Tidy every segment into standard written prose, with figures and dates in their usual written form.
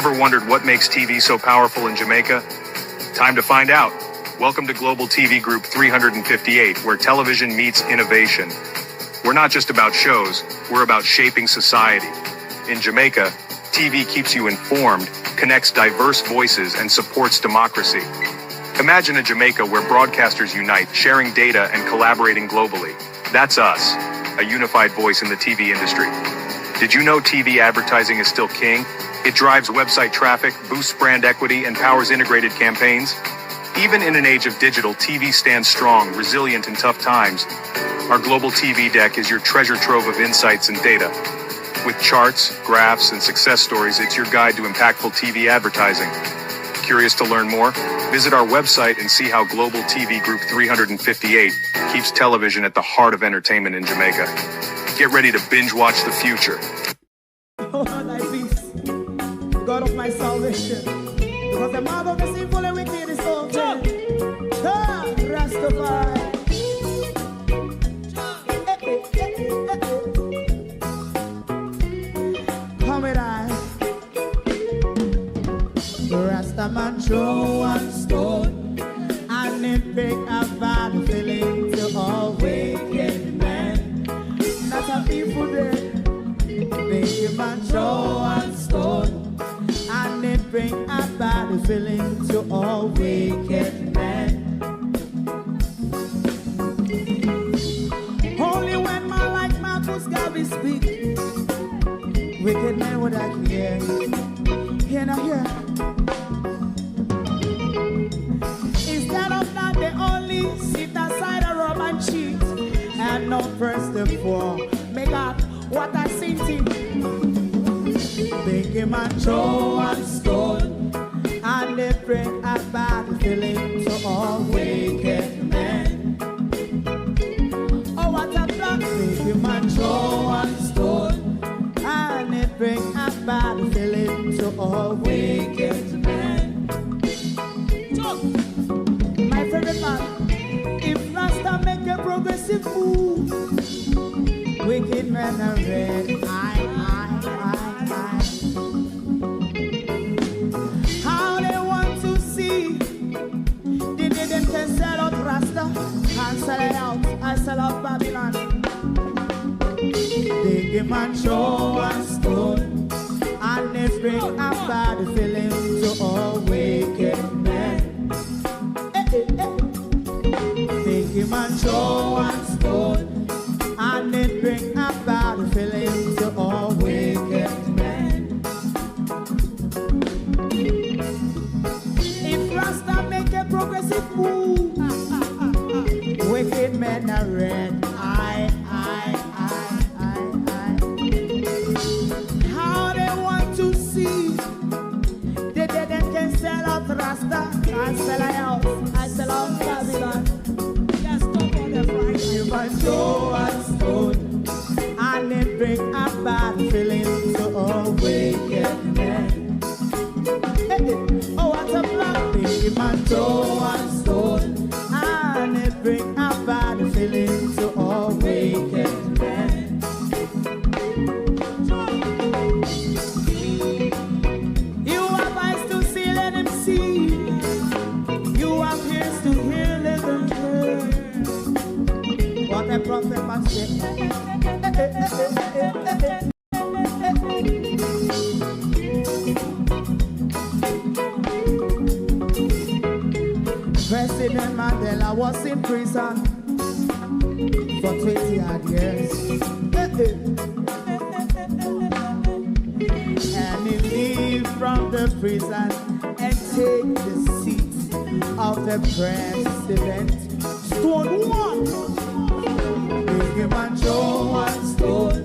Ever wondered what makes TV so powerful in Jamaica? Time to find out. Welcome to Global TV Group 358, where television meets innovation. We're not just about shows, we're about shaping society. In Jamaica, TV keeps you informed, connects diverse voices, and supports democracy. Imagine a Jamaica where broadcasters unite, sharing data and collaborating globally. That's us, a unified voice in the TV industry. Did you know TV advertising is still king? It drives website traffic, boosts brand equity, and powers integrated campaigns. Even in an age of digital, TV stands strong, resilient in tough times. Our Global TV Deck is your treasure trove of insights and data. With charts, graphs, and success stories, it's your guide to impactful TV advertising. Curious to learn more? Visit our website and see how Global TV Group 358 keeps television at the heart of entertainment in Jamaica. Get ready to binge watch the future. Oh, thy peace, God of my salvation, because the mouth of the sinful and wicked is open. Rastafari. Come with I. Rastaman throw one stone, and it pick a bad feeling to all wicked men. That's a people there. Make a man throw one stone, and it bring a bad feeling to all wicked men. Only when man like Marcus Garvey speak, wicked men would I hear. Hear now hear. Instead of that, they only sit aside and rub and cheat, and not press the poor. Make up what I seen to. Make a man throw one stone, and they bring a bad feeling to all wicked men. Oh, what a plan! Make a man throw one stone, and they bring a bad feeling to all wicked men. My favorite part: if Rasta make a progressive move, wicked men are red. How they want to see the them can sell out Rasta and sell it out. I sell out Babylon. Big man throw one stone, and they bring a bad feeling to all wicked men. Big man throw one stone, and it bring a bad feeling to all wicked men. If Rasta make a progressive move, wicked men are red. How they want to see the dead can sell out Rasta and sell out. I sell out Babylon. Just stop on the price. You might throw a stone, and it bring a bad feeling to all wicked men. Oh, what a black big man throw one stone, and it bring a bad feeling to all wicked men. You have eyes to see, let him see. You have ears to hear, let them hear. What a prophet must say. President Mandela was in prison for 20 odd years. And he leave from the prison and take the seat of the president. Stone one. Big man throw one stone,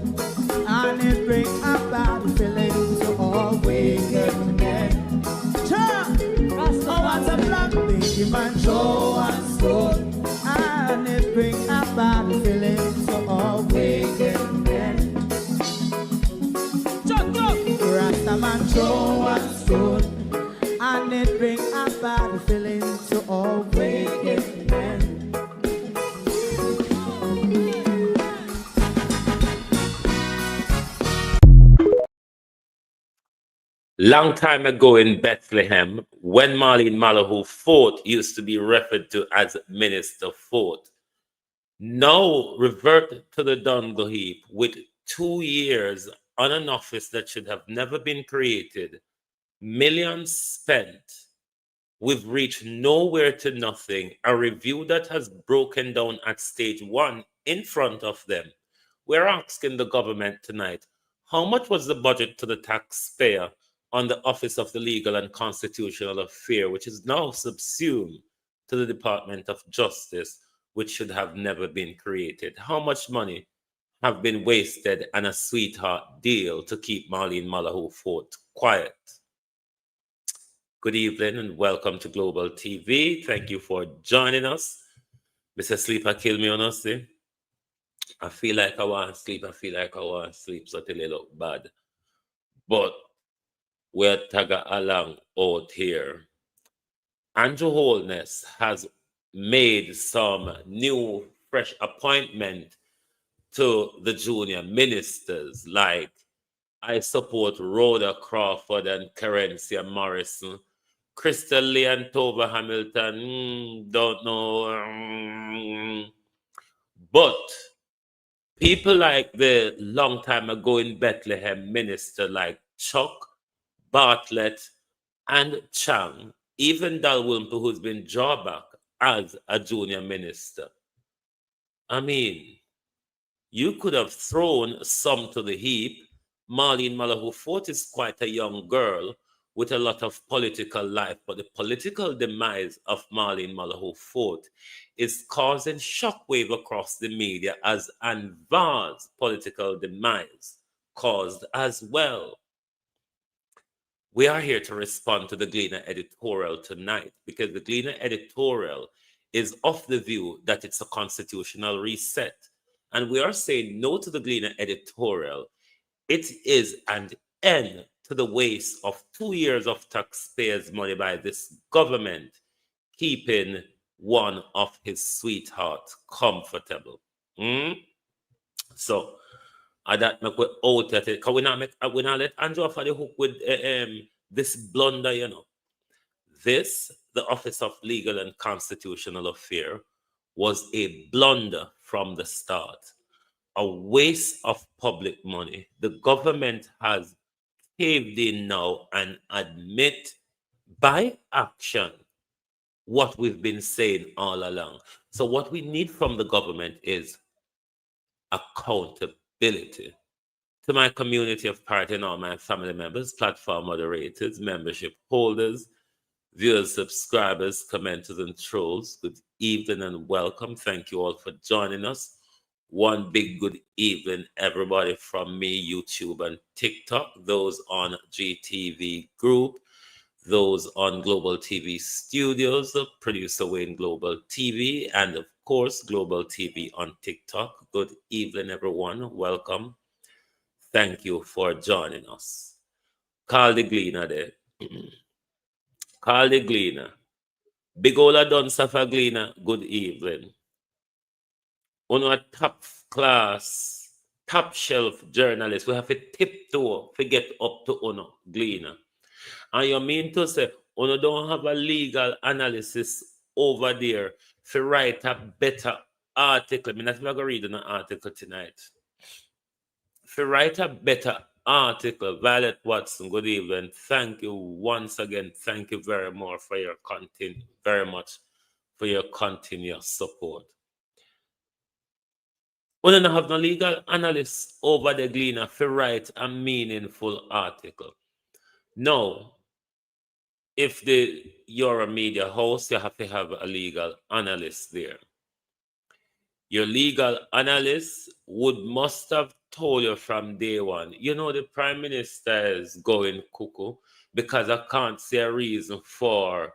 and it bring a bad feeling to all wicked men. Oh, what's a black big man throw one stone, and it bring a bad feeling to all wicked men. Rasta man throw one stone, and it bring a bad feeling to all wicked men. Long time ago in Bethlehem, when Marlene Malahoo Fort used to be referred to as Minister Fort, now revert to the Dungle heap with 2 years on an office that should have never been created, millions spent. We've reached nowhere to nothing. A review that has broken down at stage one in front of them. We're asking the government tonight, how much was the budget to the taxpayer on the Office of the Legal and Constitutional Affairs, which is now subsumed to the Department of Justice, which should have never been created? How much money have been wasted on a sweetheart deal to keep Marlene Malahoo Fort quiet? Good evening and welcome to Global TV. Thank you for joining us. Mr. Sleeper kill me on us. I feel like I want to sleep. So till it look bad. But we're tagga along out here. Andrew Holness has made some new, fresh appointment to the junior ministers, like I support Rhoda Crawford and Carencia Morrison. Crystal Lee and Tova Hamilton, don't know. But people like the long time ago in Bethlehem minister like Chuck, Bartlett, and Chang, even Dalwymple, who's been drawn back as a junior minister. I mean, you could have thrown some to the heap. Marlene Malahoo Fort is quite a young girl with a lot of political life, but the political demise of Marlene Malahoo Fort is causing shockwave across the media as Anvar's political demise caused as well. We are here to respond to the Gleaner editorial tonight because the Gleaner editorial is of the view that it's a constitutional reset. And we are saying no to the Gleaner editorial. It is an end to the waste of 2 years of taxpayers' money by this government, keeping one of his sweethearts comfortable. So, that make we out at it. Cause we not let Andrew off of the hook with this blunder, you know. This, the Office of Legal and Constitutional Affairs, was a blunder from the start, a waste of public money. The government has caved in now and admit by action what we've been saying all along. So what we need from the government is accountability. To my community of party and all my family members, platform moderators, membership holders, viewers, subscribers, commenters, and trolls, good evening and welcome. Thank you all for joining us. One big good evening, everybody, from me, YouTube and TikTok, those on GTV Group, those on Global TV Studios, producer Wayne Global TV, and of course, Global TV on TikTok. Good evening, everyone. Welcome. Thank you for joining us. Call the Gleaner there. Call the Gleaner. Big Ola Don Safa Gleaner, good evening. Uno a top class, top shelf journalist. We have to tiptoe to get up to Uno Gleaner. And you mean to say, Uno don't have a legal analysis over there to write a better article. I mean, that's not going to read an article tonight. To write a better article, Violet Watson, good evening. Thank you once again. Thank you very much for your continuous support. We don't have no legal analyst over the Gleaner to write a meaningful article. No. If you're a media host, you have to have a legal analyst there. Your legal analyst must have told you from day one, you know, the Prime Minister is going cuckoo because I can't see a reason for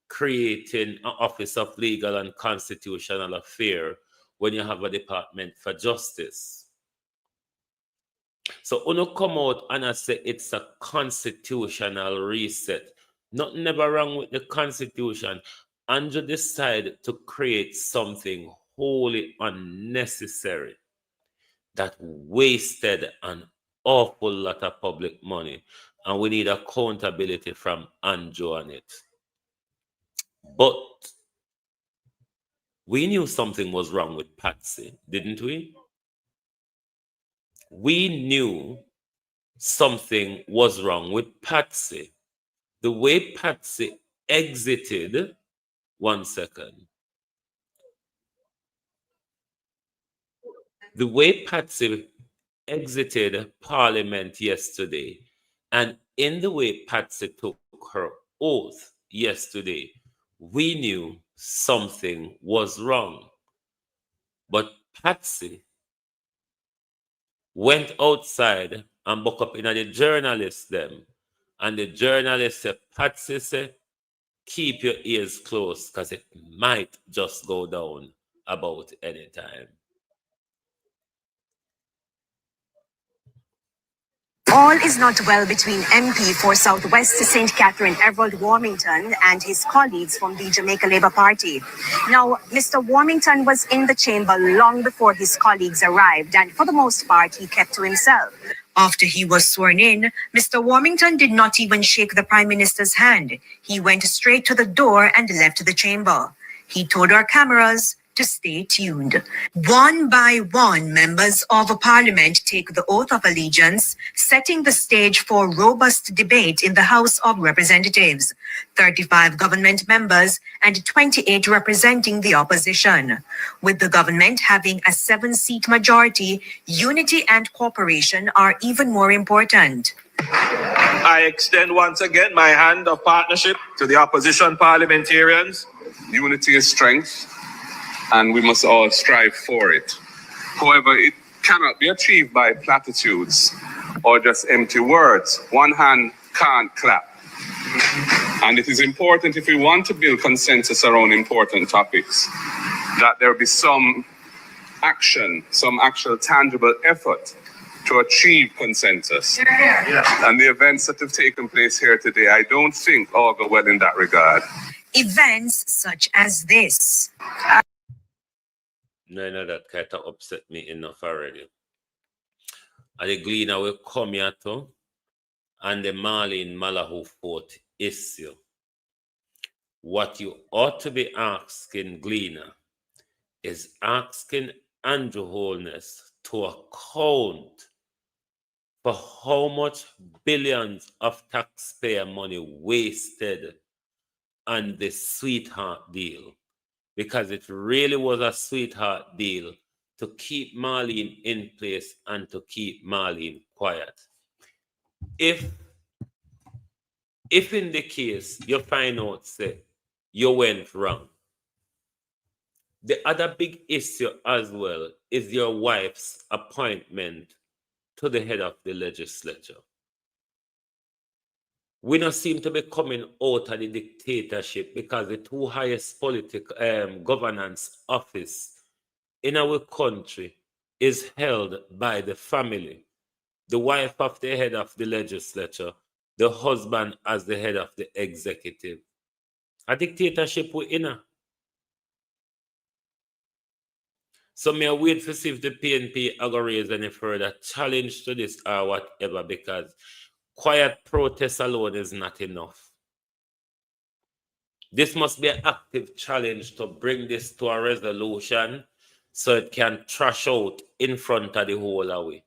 creating an Office of Legal and Constitutional Affairs when you have a Department for Justice. So when you come out and I say it's a constitutional reset, nothing never wrong with the Constitution. Andrew decided to create something wholly unnecessary that wasted an awful lot of public money. and we need accountability from Andrew on it. But we knew something was wrong with Patsy, didn't we? We knew something was wrong with Patsy. The way Patsy exited, 1 second. The way Patsy exited Parliament yesterday, and in the way Patsy took her oath yesterday, we knew something was wrong. But Patsy went outside and buck up in the journalists them. And the journalist said, Patsy said, keep your ears closed because it might just go down about any time. All is not well between MP for Southwest St. Catherine Everald Warmington and his colleagues from the Jamaica Labour Party. Now, Mr. Warmington was in the chamber long before his colleagues arrived, and for the most part, he kept to himself. After he was sworn in, Mr. Warmington did not even shake the Prime Minister's hand. He went straight to the door and left the chamber. He told our cameras to stay tuned. One by one, members of Parliament take the oath of allegiance, setting the stage for robust debate in the House of Representatives. 35 government members and 28 representing the opposition. With the government having a 7-seat majority, unity and cooperation are even more important. I extend once again my hand of partnership to the opposition parliamentarians. Unity is strength, and we must all strive for it. However, it cannot be achieved by platitudes or just empty words. One hand can't clap. And it is important, if we want to build consensus around important topics, that there be some action, some actual tangible effort to achieve consensus. And the events that have taken place here today, I don't think all go well in that regard. Events such as this. No, that kind of upset me enough already. And the Gleaner will come here too, and the Marlene Malahoo Fort issue. What you ought to be asking Gleaner is asking Andrew Holness to account for how much billions of taxpayer money wasted on the sweetheart deal. Because it really was a sweetheart deal to keep Marlene in place and to keep Marlene quiet. If in the case you find out, say, you went wrong, the other big issue as well is your wife's appointment to the head of the legislature. We don't seem to be coming out of the dictatorship because the two highest political governance office in our country is held by the family. The wife of the head of the legislature, the husband as the head of the executive. A dictatorship we're in. So may I wait to see if the PNP are going to raise any further challenge to this or whatever, because quiet protest alone is not enough. This must be an active challenge to bring this to a resolution so it can trash out in front of the whole away.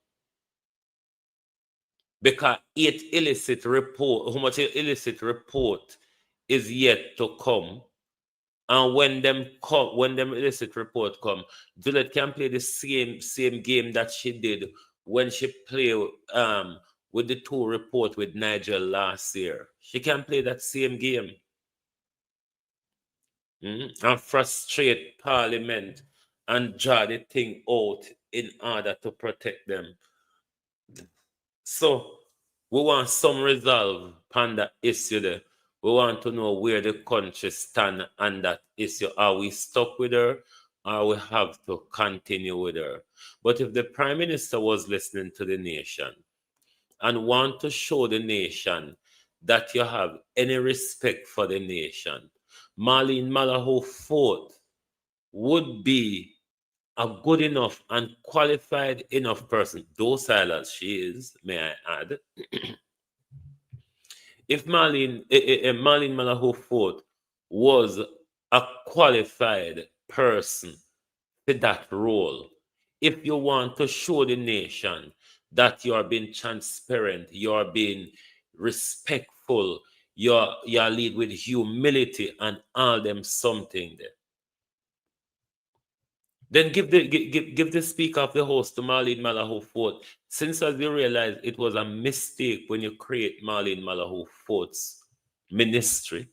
Because how much illicit report is yet to come. And when them illicit report come, Juliet can play the same game that she did when she played with the two report with Nigel last year. She can play that same game. And frustrate Parliament and draw the thing out in order to protect them. So we want some resolve on that issue there. We want to know where the country stand on that issue. Are we stuck with her, or we have to continue with her? But if the Prime Minister was listening to the nation and want to show the nation that you have any respect for the nation, Marlene Malahoo Fort would be a good enough and qualified enough person, docile as she is, may I add, If Marlene Malahou Fort was a qualified person for that role, if you want to show the nation that you are being transparent, you are being respectful, you lead with humility and all them something there, then give the speaker of the house to Marlene Malahou Fort. Since as you realize it was a mistake when you create Marlene Malahou Fort's ministry,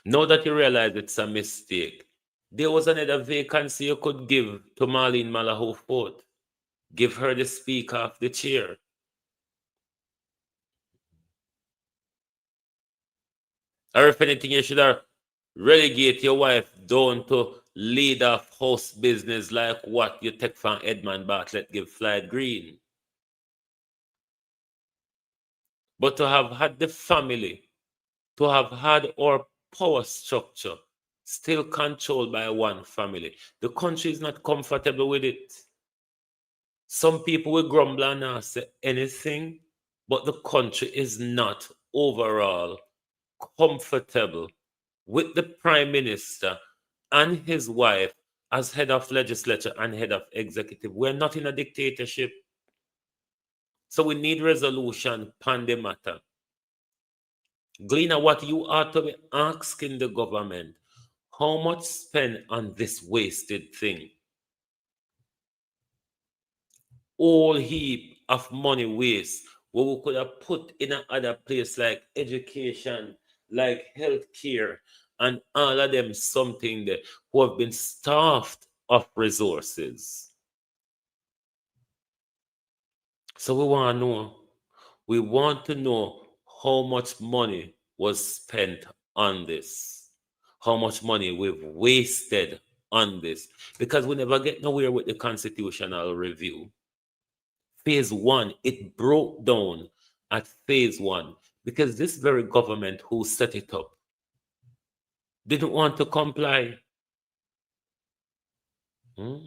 now that you realize it's a mistake, there was another vacancy you could give to Marlene Malahou Fort. Give her the speaker of the chair. Or if anything, you should have relegate your wife down to lead of house business like what you take from Edmund Bartlett give Floyd Green. But to have had the family, to have had our power structure still controlled by one family, the country is not comfortable with it. Some people will grumble and not say anything, but the country is not overall comfortable with the Prime Minister and his wife as head of legislature and head of executive. We're not in a dictatorship. So we need resolution upon the matter. Gleaner, what you ought to be asking the government, how much spent on this wasted thing? All heap of money waste what we could have put in another place like education, like healthcare, and all of them something that who have been starved of resources. So we want to know how much money was spent on this, how much money we've wasted on this, because we never get nowhere with the constitutional review. Phase one, it broke down at phase one because this very government who set it up didn't want to comply. Or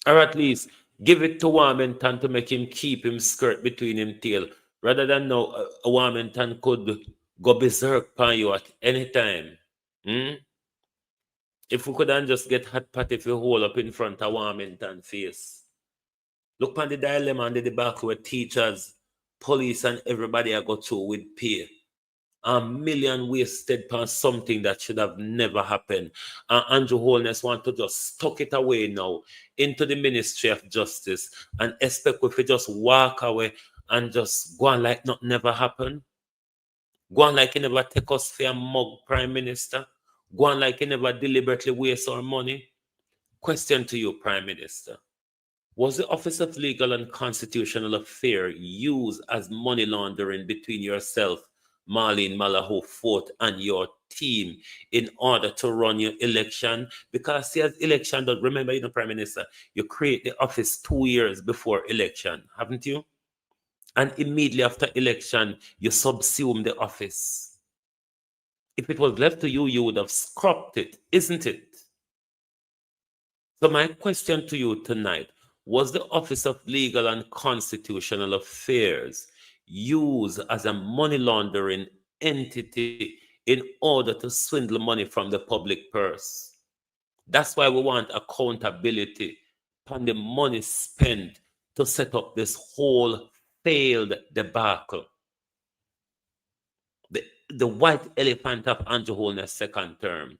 at least give it to Warmington to make him keep him skirt between him tail, rather than now Warmington could go berserk upon you at any time. If we couldn't just get hot pot if you hold up in front of Warmington face. Look on the dilemma and the debacle where teachers, police, and everybody are go through with pay. A million wasted on something that should have never happened. And Andrew Holness want to just tuck it away now into the Ministry of Justice and expect if we just walk away and just go on like nothing never happened. Go on like he never take us for a mug Prime Minister. Go on like he never deliberately waste our money. Question to you, Prime Minister. Was the Office of Legal and Constitutional Affairs used as money laundering between yourself, Marlene Malahou Fort, and your team in order to run your election? Because see, as election, remember, Prime Minister, you create the office 2 years before election, haven't you? And immediately after election, you subsume the office. If it was left to you, you would have scrapped it, isn't it? So my question to you tonight, was the Office of Legal and Constitutional Affairs used as a money laundering entity in order to swindle money from the public purse? That's why we want accountability on the money spent to set up this whole failed debacle. The white elephant of Andrew Holness' second term.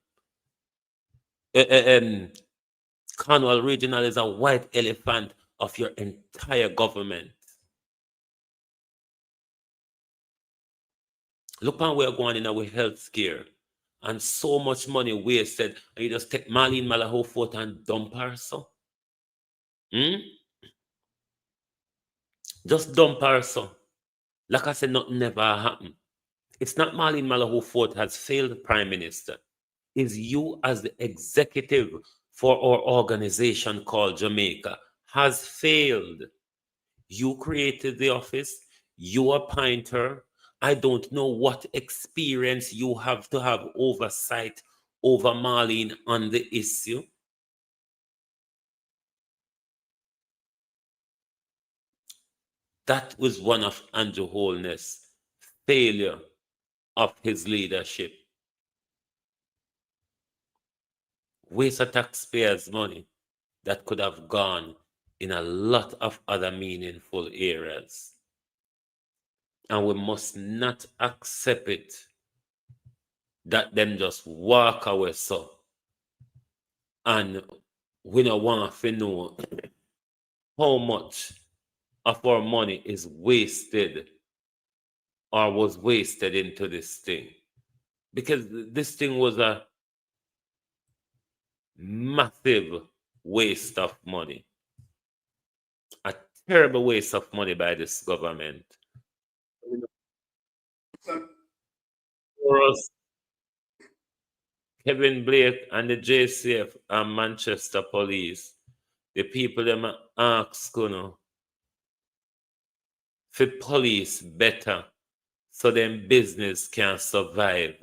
Cornwall Regional is a white elephant of your entire government. Look on where we're going in our health scare. And so much money wasted. And you just take Marlene Malahou Fort and dump her so. Just dump her so. Like I said, nothing never happened. It's not Marlene Malahou Fort has failed Prime Minister. It's you as the executive for our organization called Jamaica has failed. You created the office, you appoint her. I don't know what experience you have to have oversight over Marlene on the issue. That was one of Andrew Holness' failure of his leadership. Waste of taxpayers' money that could have gone in a lot of other meaningful areas. And we must not accept it that them just walk away so. And we don't want to know how much of our money is wasted or was wasted into this thing. Because this thing was a massive waste of money. A terrible waste of money by this government. For us, Kevin Blake and the JCF and Manchester Police, the people them ask for police better so them business can survive,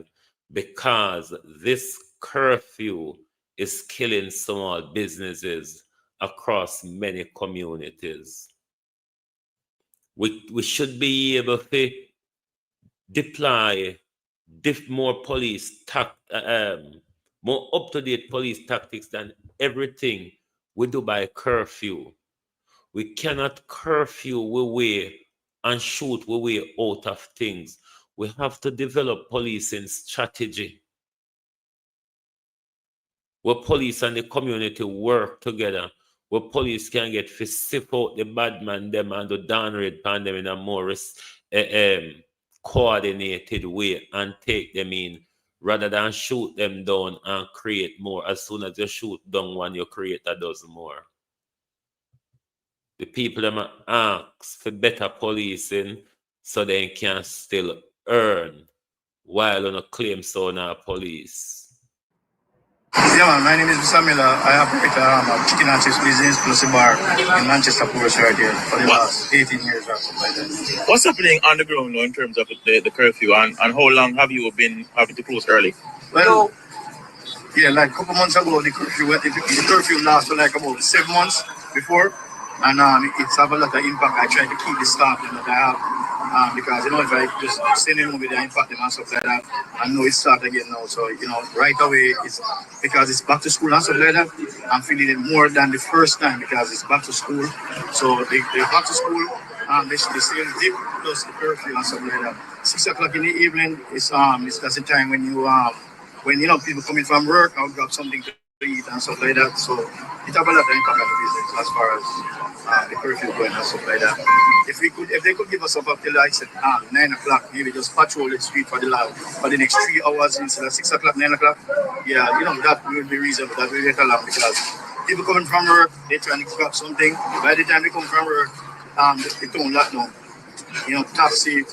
because this curfew is killing small businesses across many communities. We should be able to deploy more more up-to-date police tactics than everything we do by curfew. We cannot curfew we way and shoot we way out of things. We have to develop policing strategy where police and the community work together, where police can get to sift out the bad man them and the downgrade pan them in a more coordinated way and take them in, rather than shoot them down and create more. As soon as you shoot down one, you create a dozen more. The people them ask for better policing so they can still earn while on a claim so now police. Yeah, man, my name is Mr. Miller. I operate a chicken and chips business plus a bar in Manchester Port right here for the last 18 years or something like that. What's happening on the ground now in terms of the curfew, and how long have you been having to close early? Well, yeah, like a couple months ago, the curfew lasted for like about 7 months before, and it's have a lot of impact. I try to keep the staff that I have, because if I just send them over there, impact them and stuff like that, I know it's start again now. So right away, it's because it's back to school and stuff like that. I'm feeling it more than the first time because it's back to school. So they back to school. They same dip plus the curfew and stuff like that. 6 o'clock in the evening is that's the time when people coming from work, I'll grab something to eat and stuff like that. So it have a lot of impact on the business as far as the curfew going and stuff like that. If they could give us up till like 9 o'clock, maybe just patrol the street for the next 3 hours instead of 6 o'clock, 9 o'clock. Yeah, that would be reasonable. That will get along because people coming from work, they're trying to grab something. By the time they come from work, they don't lock down. Taxi,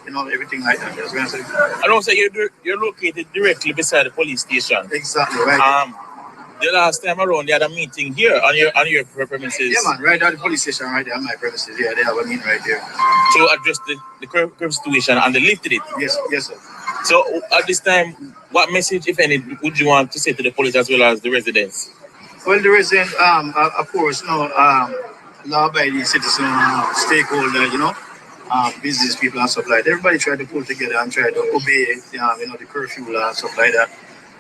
everything like that. That's what I'm saying. I don't say you're located directly beside the police station. Exactly right. The last time around, they had a meeting here on your premises. Yeah, man, right at the police station, right there on my premises. Yeah, they have a meeting right there. To address the curfew situation, and they lifted it. Yes, sir. So at this time, what message, if any, would you want to say to the police as well as the residents? Well, the residents, of course, law-abiding citizen, stakeholder, business people and stuff like that. Everybody try to pull together and try to obey, the curfew law and stuff like that.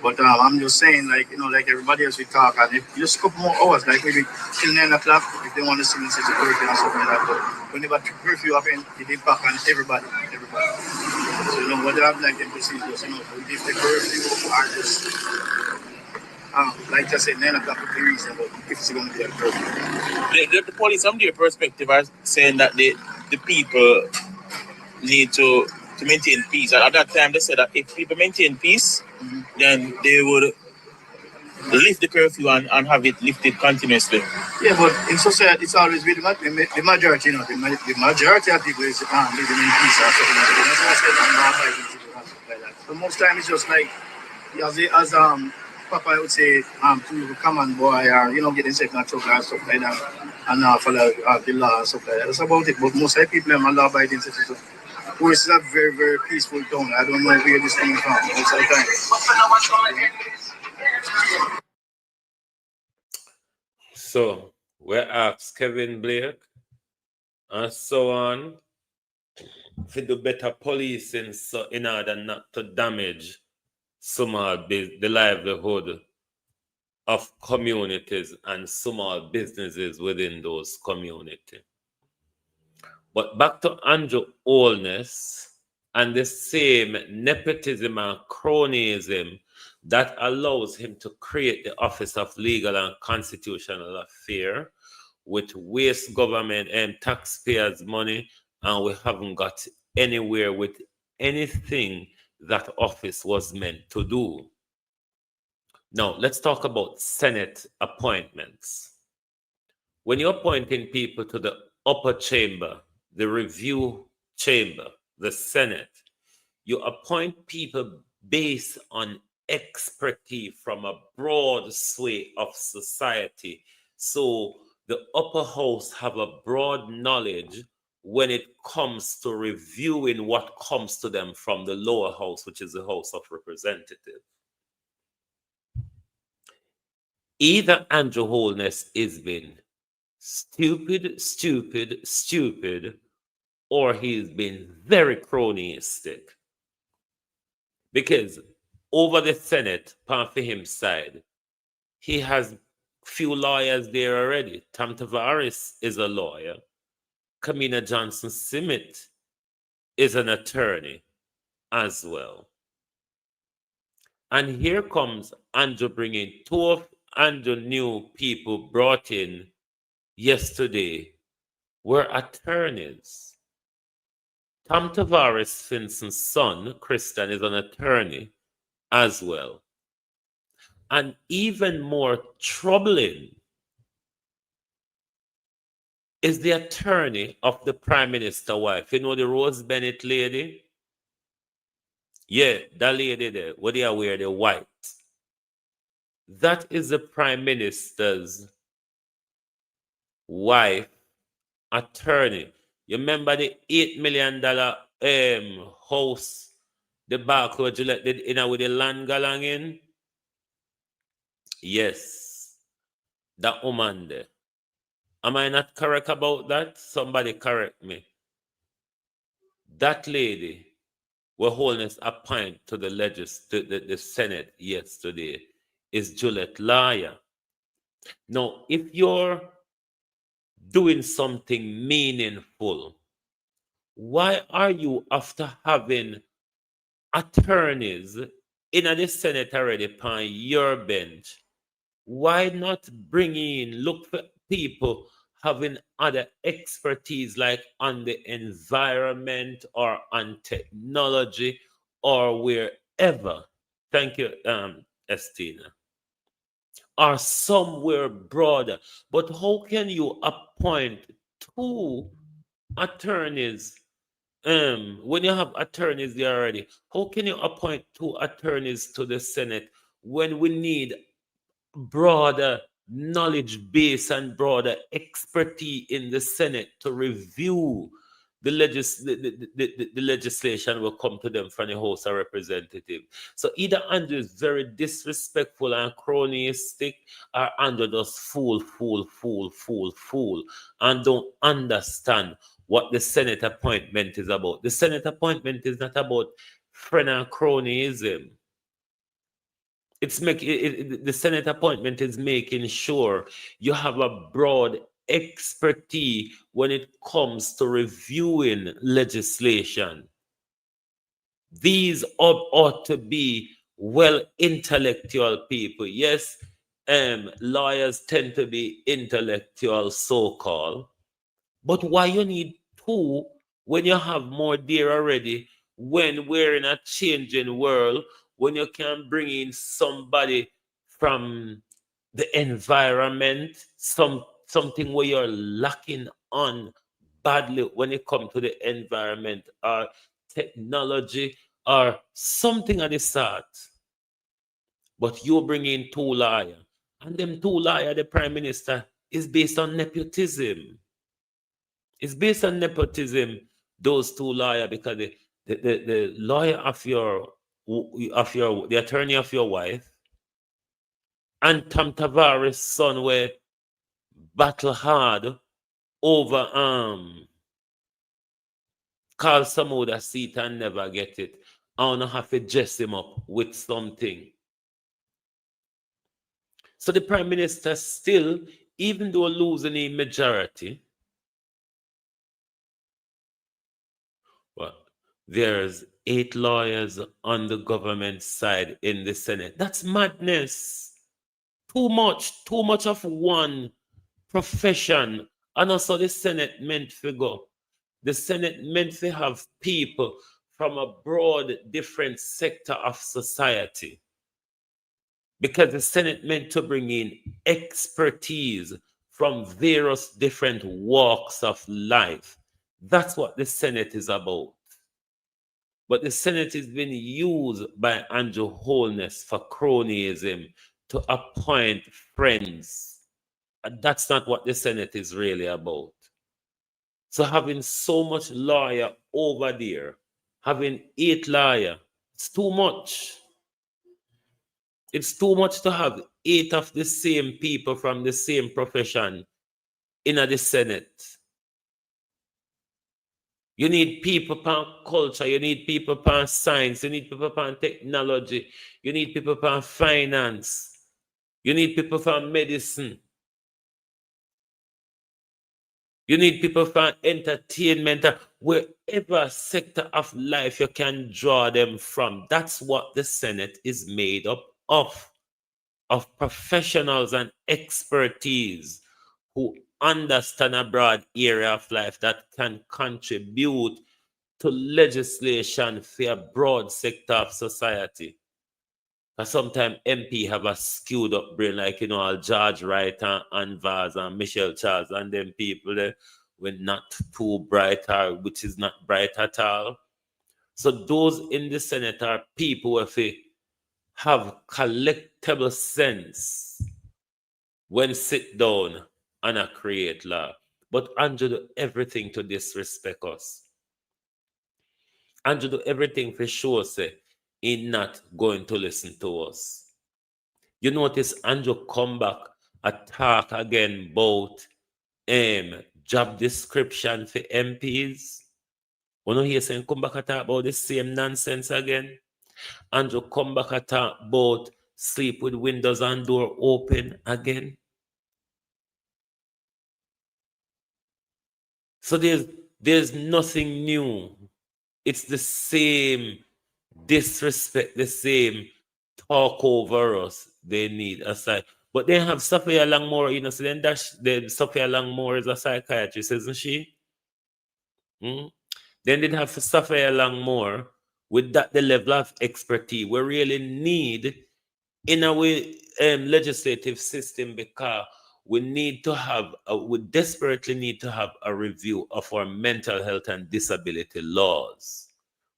But I'm just saying, like everybody else we talk, and if just a couple more hours, like maybe till 9 o'clock, if they want to see the curfew and stuff like that. But whenever curfew happen, it impact on everybody. So, what they have like them procedures, if the curfew are just, like I said, 9 o'clock would be reasonable if it's going to be a curfew. The police, from their perspective, are saying that the people need to maintain peace. At that time, they said that if people maintain peace, then they would lift the curfew and have it lifted continuously. Yeah, but in society, it's always been the majority, the majority of people is living in peace or something like that. That's what I said, I'm not fighting people and stuff like that. So most times it's just like, as Papa would say, to come on boy, or, get themselves in trouble and stuff like that, and follow the law and stuff like that. That's about it. But most of the people are law-abiding citizens. Of course, it's a very, very peaceful town. I don't know where this thing from most of the time. So we asked Kevin Blake and so on, to do better policing so in order not to damage the livelihood of communities and small businesses within those communities. But back to Andrew Holness and the same nepotism and cronyism that allows him to create the Office of Legal and Constitutional Affairs, which waste government and taxpayers' money, and we haven't got anywhere with anything that office was meant to do. Now, let's talk about Senate appointments. When you're appointing people to the upper chamber, the review chamber, the Senate, you appoint people based on expertise from a broad sway of society. So the upper house have a broad knowledge when it comes to reviewing what comes to them from the lower house, which is the House of Representatives. Either Andrew Holness is been stupid, or he's been very cronyistic. Because over the Senate, for him side, he has few lawyers there already. Tom Tavares is a lawyer. Kamina Johnson Smith is an attorney as well. And here comes Andrew bringing two of Andrew new people brought in yesterday were attorneys. Tom Tavares Finson's son, Christian, is an attorney as well. And even more troubling is the attorney of the Prime Minister's wife. You know the Rose Bennett lady? Yeah, that lady there, what they wear, the white. That is the Prime Minister's wife attorney. You remember the $8 million house, the back where Gillette did in with the land galang in? Yes, that woman there. Am I not correct about that? Somebody correct me. That lady were Holness appointed to the Senate yesterday is Juliet Lawyer. Now, if you're doing something meaningful, why are you, after having attorneys in the Senate already upon your bench, why not bring in, look for people having other expertise like on the environment or on technology or wherever? Thank you, Estina. Or somewhere broader. But how can you appoint two attorneys when you have attorneys there already? How can you appoint two attorneys to the Senate when we need broader knowledge base and broader expertise in the Senate to review the legislation will come to them from the House of Representatives? So either Andrew is very disrespectful and cronyistic, or Andrew does fool, and don't understand what the Senate appointment is about. The Senate appointment is not about friend and cronyism. The Senate appointment is making sure you have a broad expertise when it comes to reviewing legislation. These ought to be well intellectual people. Yes, lawyers tend to be intellectual, so-called. But why you need two when you have more there already, when we're in a changing world, when you can bring in somebody from the environment, something where you're lacking on badly when it comes to the environment or technology or something of the sort. But you bring in two lawyers, and them two lawyers, the Prime Minister, is based on nepotism. It's based on nepotism, those two lawyers, because the lawyer of the attorney of your wife and Tom Tavares' son were battle hard over call some other seat and never get it. I wanna have to dress him up with something. So the Prime Minister still, even though losing a majority, well, there's 8 lawyers on the government side in the Senate. That's madness. Too much of one profession. And also the Senate meant to go. The Senate meant to have people from a broad, different sector of society. Because the Senate meant to bring in expertise from various different walks of life. That's what the Senate is about. But the Senate is being used by Andrew Holness for cronyism to appoint friends. And that's not what the Senate is really about. So having so much lawyer over there, having 8 lawyer, it's too much. It's too much to have 8 of the same people from the same profession in the Senate. You need people for culture, you need people for science, you need people for technology, you need people for finance, you need people for medicine, you need people for entertainment, wherever sector of life you can draw them from. That's what the Senate is made up of professionals and expertise who understand a broad area of life that can contribute to legislation for a broad sector of society. Because sometimes MP have a skewed up brain, like, all George Wright and Vaz and Michelle Charles and them people there were not too bright, or which is not bright at all. So those in the Senate are people who have collectible sense when sit down and create law. But Andrew do everything to disrespect us. Andrew do everything for sure, say, he not going to listen to us. You notice Andrew come back and talk again about job description for MPs. When you hear saying come back and talk about the same nonsense again, Andrew come back and talk about sleep with windows and door open again. So there's nothing new. It's the same disrespect, the same talk over us. They need aside. But they have Sophia Langmore, so then Sophia Langmore is a psychiatrist, isn't she? Hmm? Then they have Sophia Langmore with that the level of expertise we really need in our legislative system, because we desperately need to have a review of our mental health and disability laws.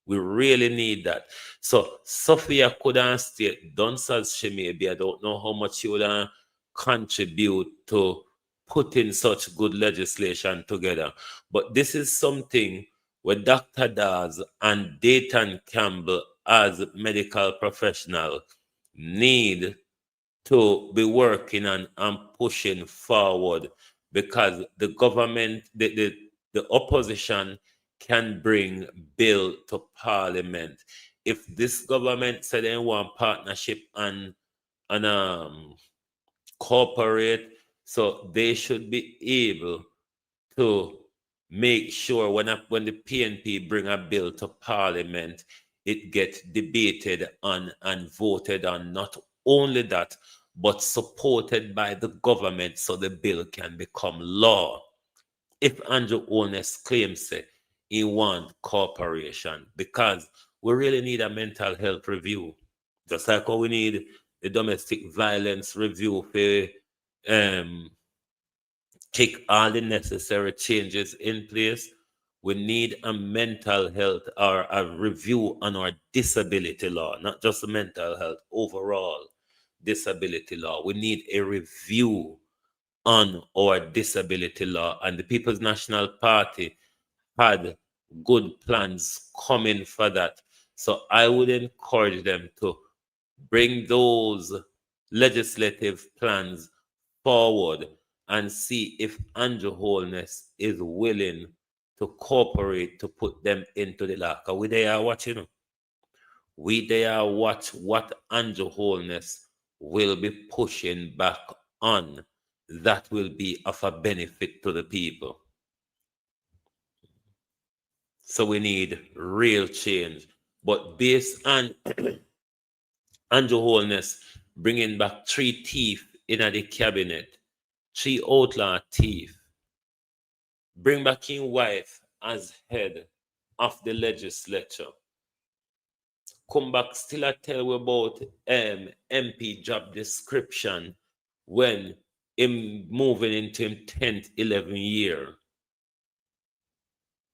We really need that. So Sophia couldn't state, done as she may be, I don't know how much she would contribute to putting such good legislation together. But this is something where Dr. Dawes and Dayton Campbell, as medical professional, need to be working and pushing forward, because the government, the opposition can bring bill to parliament. If this government said they want partnership and cooperate, so they should be able to make sure when the PNP bring a bill to parliament, it gets debated on and voted on. Not only that, but supported by the government so the bill can become law. If Andrew Holness claims it, he want cooperation, because we really need a mental health review. Just like how we need the domestic violence review for take all the necessary changes in place. We need a mental health or a review on our disability law, not just mental health, overall disability law. We need a review on our disability law, and the People's National Party had good plans coming for that. So I would encourage them to bring those legislative plans forward and see if Andrew Holness is willing to cooperate to put them into the law. Because we they are watching. We they are watch what Andrew Holness will be pushing back on that will be of a benefit to the people. So we need real change. But based on Andrew Holness bringing back 3 thief in the cabinet, 3 outlaw thief, bring back his wife as head of the legislature, come back still I tell you about MP job description when him moving into him 10th, 11th year.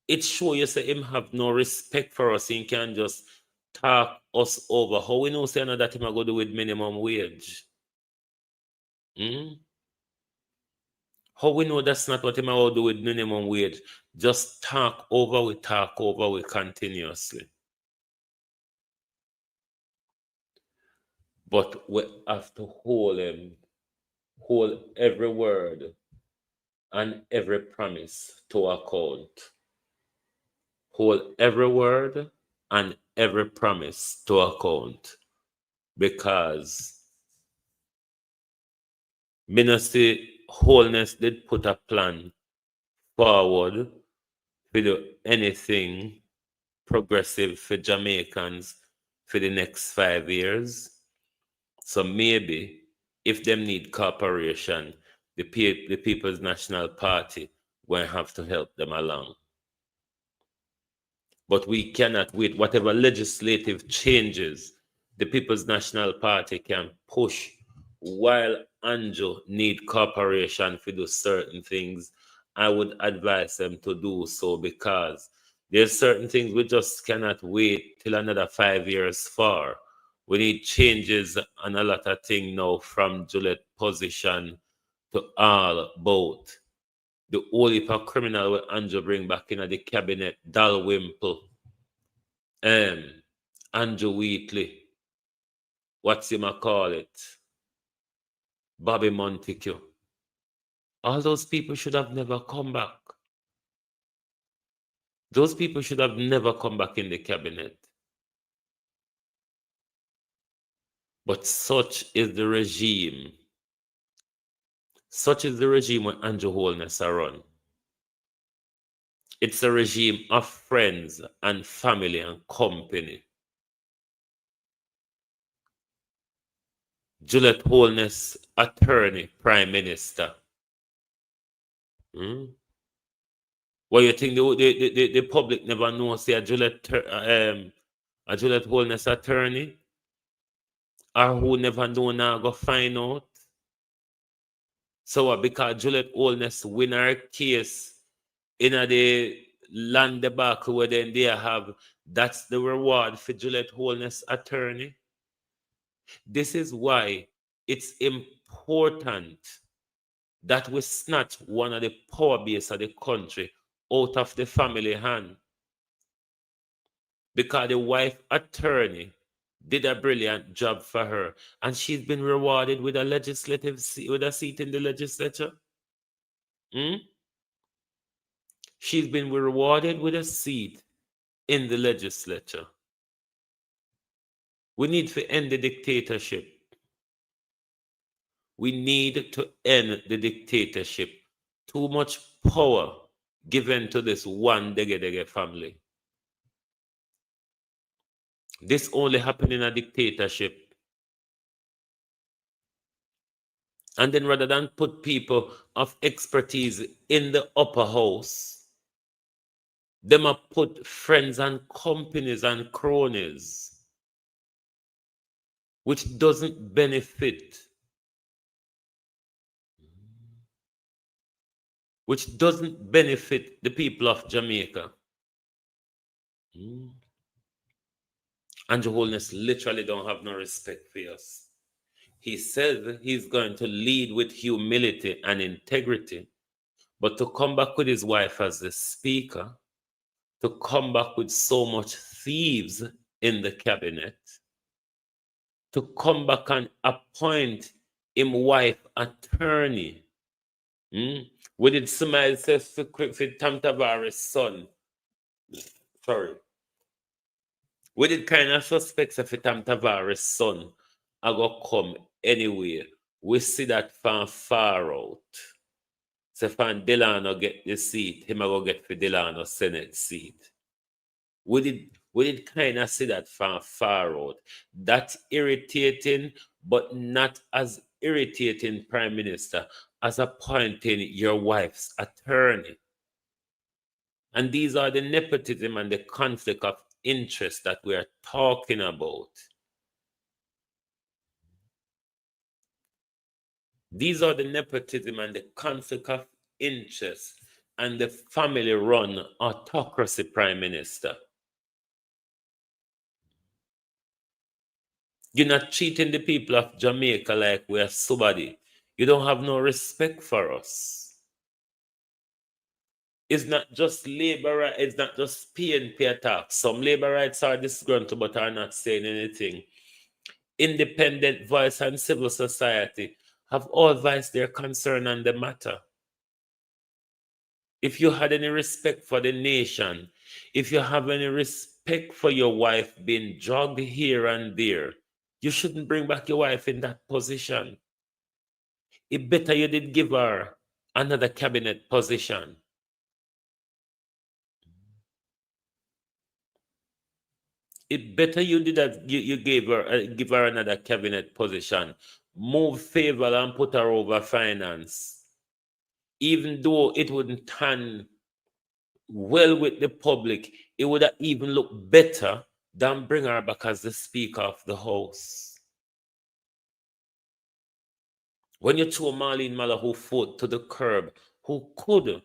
It show you say him have no respect for us. He can just talk us over. How we know say that him a go do with minimum wage? How we know that's not what him a go do with minimum wage? Just talk over we continuously. But we have to hold every word and every promise to account. Hold every word and every promise to account. Because Ministry Holness did put a plan forward to do anything progressive for Jamaicans for the next 5 years. So maybe if them need cooperation, the People's National Party will have to help them along. But we cannot wait. Whatever legislative changes the People's National Party can push while Anjo need cooperation to do certain things, I would advise them to do so, because there's certain things we just cannot wait till another 5 years for. We need changes and a lot of things now from Juliet position to all both. The only criminal will Andrew bring back in the cabinet, Dalrymple, Andrew Wheatley, what's him a call it? Bobby Montague. All those people should have never come back. Those people should have never come back in the cabinet. But such is the regime. Such is the regime when Andrew Holness are run. It's a regime of friends and family and company. Juliet Holness, attorney, prime minister. What you think the public never knows? Say a Juliet Holness attorney, or who never know now go find out? So because Juliet Holness win her case in the land debacle where then they have, that's the reward for Juliet Holness attorney. This is why it's important that we snatch one of the power base of the country out of the family hand. Because the wife attorney did a brilliant job for her, and she's been rewarded with a legislative seat, with a seat in the legislature. She's been rewarded with a seat in the legislature. We need to end the dictatorship. We need to end the dictatorship. Too much power given to this one Dege family. This only happened in a dictatorship. And then rather than put people of expertise in the upper house, them have put friends and companies and cronies, which doesn't benefit the people of Jamaica. Andrew Holness literally don't have no respect for us. He says he's going to lead with humility and integrity, but to come back with his wife as the speaker, to come back with so much thieves in the cabinet, to come back and appoint him wife attorney, We did smile says for Tam Tavares' son. Sorry. We did kind of suspect if Tam Tavares' son I go come anyway. We see that from far out. So if Delano get the seat, him I go get for Delano Senate seat. We did kind of see that from far out. That's irritating, but not as irritating, Prime Minister, as appointing your wife's attorney. And these are the nepotism and the conflict of interest that we are talking about. These are the nepotism and the conflict of interest and the family-run autocracy, Prime Minister. You're not treating the people of Jamaica like we're somebody. You don't have no respect for us. It's not just labor rights, it's not just pay tax. Some labor rights are disgruntled but are not saying anything. Independent voice and civil society have all voiced their concern on the matter. If you had any respect for the nation, if you have any respect for your wife being drugged here and there, you shouldn't bring back your wife in that position. It better you did give her another cabinet position. It better you did that. You gave her give her another cabinet position. Move favor and put her over finance. Even though it wouldn't turn well with the public, it would even look better than bring her back as the Speaker of the House. When you throw Marlene Malahou foot to the curb, who could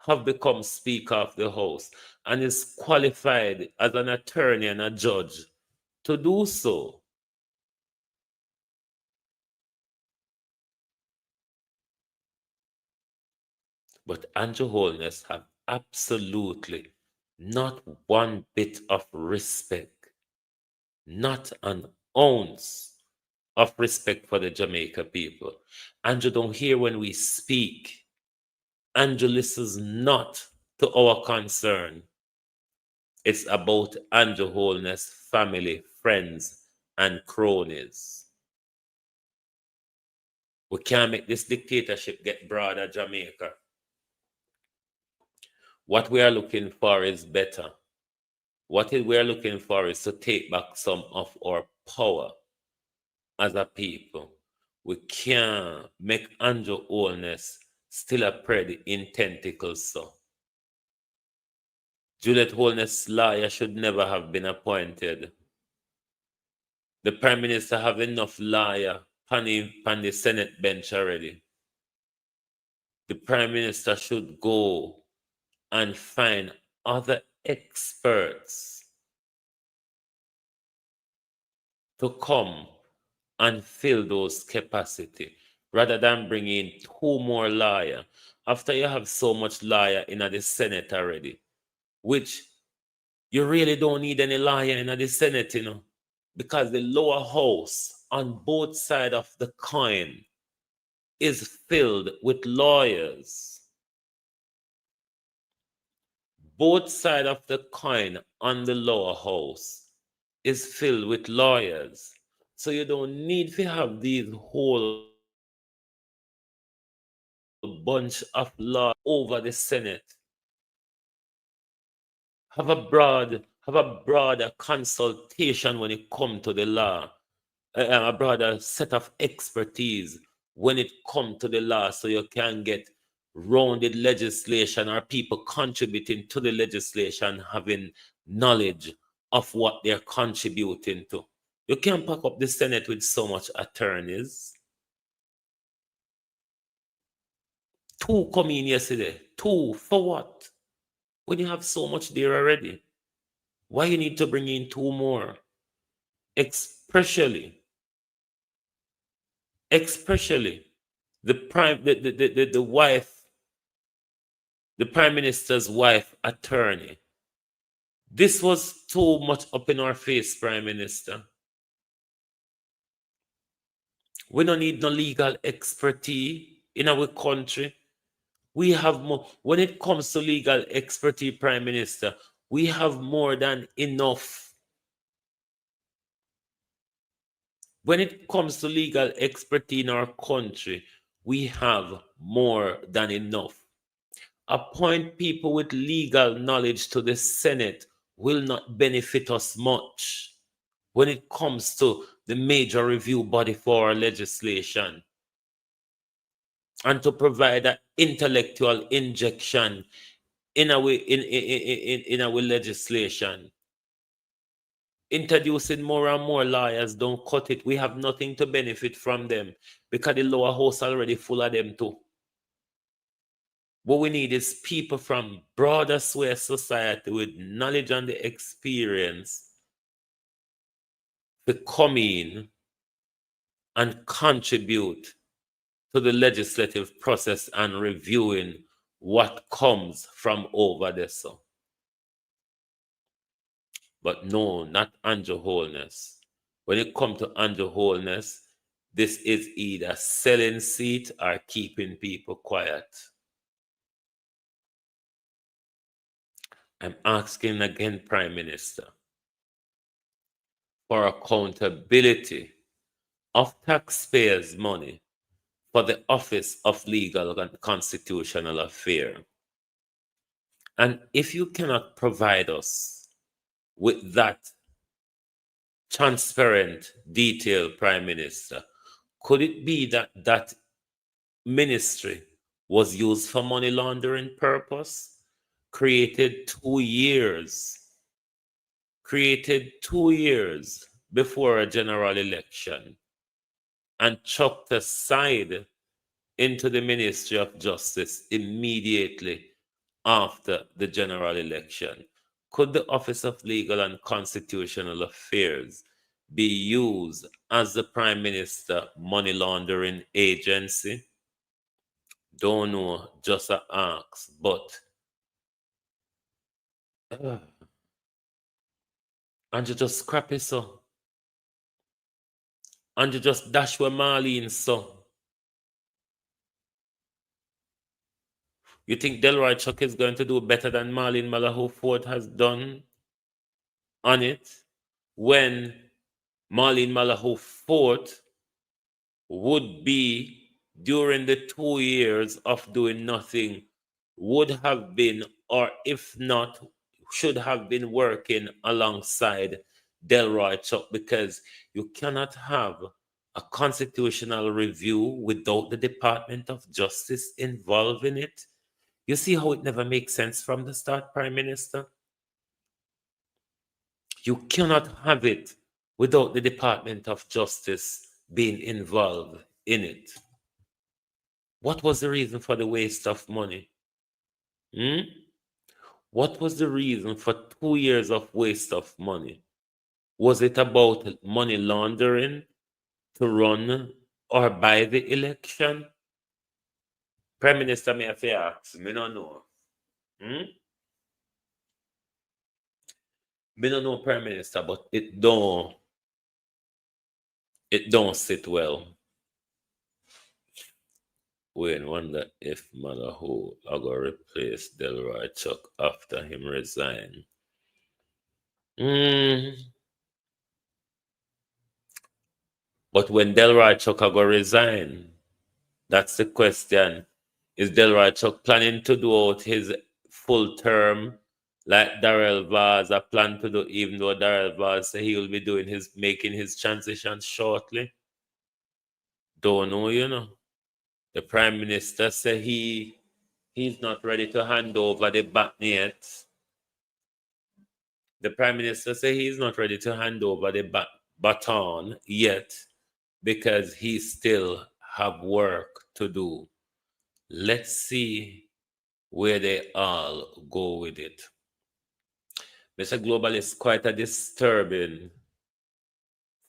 have become Speaker of the House and is qualified as an attorney and a judge to do so. But Andrew Holness have absolutely not one bit of respect, not an ounce of respect for the Jamaica people. Andrew don't hear when we speak. Andrew listens not to our concern. It's about Andrew Holness' family, friends, and cronies. We can't make this dictatorship get broader, Jamaica. What we are looking for is better. What we are looking for is to take back some of our power as a people. We can't make Andrew Holness still a prey in tentacles, so. Juliet Holness' lawyer should never have been appointed. The Prime Minister have enough lawyer on the Senate bench already. The Prime Minister should go and find other experts to come and fill those capacity rather than bringing two more lawyers after you have so much lawyer in the Senate already, which you really don't need any lawyer in the Senate, because the lower house on both sides of the coin is filled with lawyers. Both sides of the coin on the lower house is filled with lawyers. So you don't need to have these whole bunch of law over the Senate. Have a broader consultation when it comes to the law, a broader set of expertise when it comes to the law, so you can get rounded legislation or people contributing to the legislation having knowledge of what they're contributing to. You can't pack up the Senate with so much attorneys. 2 come in yesterday. 2 for what? When you have so much there already, why you need to bring in 2 more? Especially the wife, the Prime Minister's wife attorney. This was too much up in our face, Prime Minister. We don't need no legal expertise in our country. We have more. When it comes to legal expertise, Prime Minister, we have more than enough. When it comes to legal expertise in our country, we have more than enough. Appoint people with legal knowledge to the Senate will not benefit us much when it comes to the major review body for our legislation, and to provide an intellectual injection in our legislation. Introducing more and more lawyers don't cut it. We have nothing to benefit from them because the lower house already full of them too. What we need is people from broader sway of society with knowledge and the experience to come in and contribute to the legislative process and reviewing what comes from over there. So. But no, not Andrew Holness. When it comes to Andrew Holness, this is either selling seat or keeping people quiet. I'm asking again, Prime Minister, for accountability of taxpayers' money for the Office of Legal and Constitutional Affairs. And if you cannot provide us with that transparent, detailed, Prime Minister, could it be that that ministry was used for money laundering purpose? Created 2 years before a general election, and chucked aside into the Ministry of Justice immediately after the general election. Could the Office of Legal and Constitutional Affairs be used as the Prime Minister money laundering agency? Don't know, just a ask, but and you just scrap it so. And you just dash where Marlene so. You think Delroy Chuck is going to do better than Marlene Malahou Ford has done on it, when Marlene Malahou Ford would be, during the 2 years of doing nothing, would have been, or if not, should have been working alongside Delroy Chuck, because you cannot have a constitutional review without the Department of Justice involved in it. You see how it never makes sense from the start, Prime Minister? You cannot have it without the Department of Justice being involved in it. What was the reason for the waste of money? What was the reason for 2 years of waste of money? Was it about money laundering to run or buy the election? Prime Minister, may I say ask? Me don't know. Me don't know, Prime Minister, but it don't sit well. We wonder if Malahou are going to replace Delroy Chuck after him resign. But when Delroy Chuck are going to resign, that's the question. Is Delroy Chuck planning to do out his full term like Darrell Vaz a plan to do, even though Darrell Vaz say he will be making his transition shortly? Don't know, you know. The Prime Minister said he's not ready to hand over the baton yet. The Prime Minister said he's not ready to hand over the baton yet because he still have work to do. Let's see where they all go with it. Mr. Global, is quite a disturbing